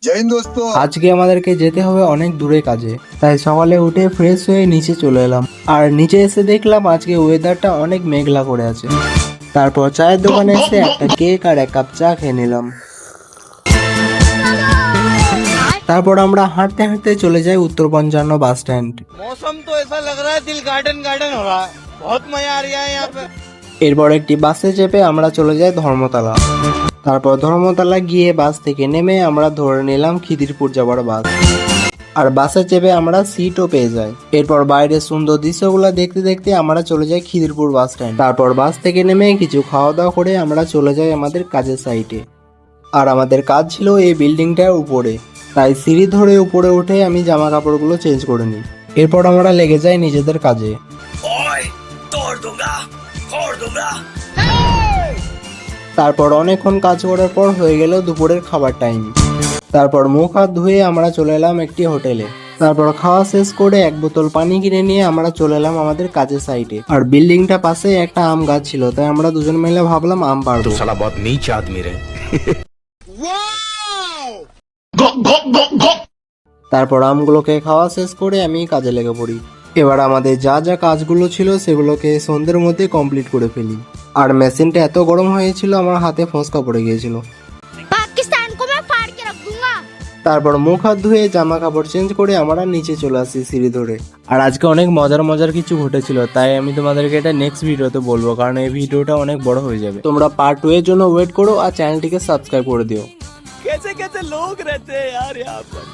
জয় হিন্দ দোস্ত। আজকে আমাদেরকে যেতে হবে অনেক দূরে কাজে, তাই সকালে উঠে ফ্রেশ হয়ে নিচে চলে এলাম। আর নিচে এসে দেখলাম আজকে ওয়েদারটা অনেক মেঘলা করে আছে। তারপর চায়ের দোকানে এসে একটা কেক আর এক কাপ চা খেয়ে নিলাম। তারপর আমরা হাঁটতে হাঁটতে চলে যাই উত্তর 55 বাস স্ট্যান্ড। मौसम तो ऐसा लग रहा है दिल गार्डन गार्डन हो रहा है, बहुत मजा आ रहा है यहाँ पे। এরপর একটি বাসে চেপে আমরা চলে যাই ধর্মতলা। তারপর ধর্মতলা গিয়ে বাস থেকে নেমে আমরা ধরে নিলাম খিদিরপুর যাওয়ার বাস। আর বাসে চেপে আমরা সিটও পেয়ে যাই। এরপর বাইরের সুন্দর দৃশ্যগুলো দেখতে দেখতে আমরা চলে যাই খিদিরপুর বাস স্ট্যান্ড। তারপর বাস থেকে নেমে কিছু খাওয়া দাওয়া করে আমরা চলে যাই আমাদের কাজের সাইটে। আর আমাদের কাজ ছিল এই বিল্ডিংটার উপরে, তাই সিঁড়ি ধরে উপরে উঠে আমি জামা কাপড়গুলো চেঞ্জ করে নিই। এরপর আমরা লেগে যাই নিজেদের কাজে। তারপর অনেকক্ষণ কাজ করার পর হয়ে গেল দুপুরের খাবার টাইম। তারপর মুখ হাত ধুয়ে আমরা চলে এলাম একটি হোটেলে। তারপর খাওয়া শেষ করে এক বোতল পানি কিনে নিয়ে আমরা চলে এলাম আমাদের কাজের সাইটে। আর বিল্ডিংটা পাশে একটা আম গাছ ছিল, তাই আমরা দুজন মিলে ভাবলাম আম পাড়বো। साला बहुत नीच आदमी रहे। তারপর আমগুলোকে খাওয়া শেষ করে আমি কাজে লেগে পড়ি। এবার আমাদের যা যা কাজগুলো ছিল সেগুলোকে সন্ধ্যের মধ্যে কমপ্লিট করে ফেলি। আর মেশিনটা এত গরম হয়েছিল আমার হাতে ফোঁসকা পড়ে গিয়েছিল। पाकिस्तान को मैं फाड़ के रख दूंगा। তারপর মুখ হাত ধুয়ে জামা কাপড় চেঞ্জ করে আমরা নিচে চলে আসি সিঁড়ি ধরে। আর আজকে অনেক মজার মজার কিছু ঘটেছিল, তাই আমি তোমাদেরকে এটা নেক্সট ভিডিওতে বলবো, কারণ এই ভিডিওটা অনেক বড় হয়ে যাবে। তোমরা পার্ট 2 এর জন্য ওয়েট করো আর চ্যানেলটিকে সাবস্ক্রাইব করে দিও। कैसे कैसे लोग रहते हैं यार यहाँ पर।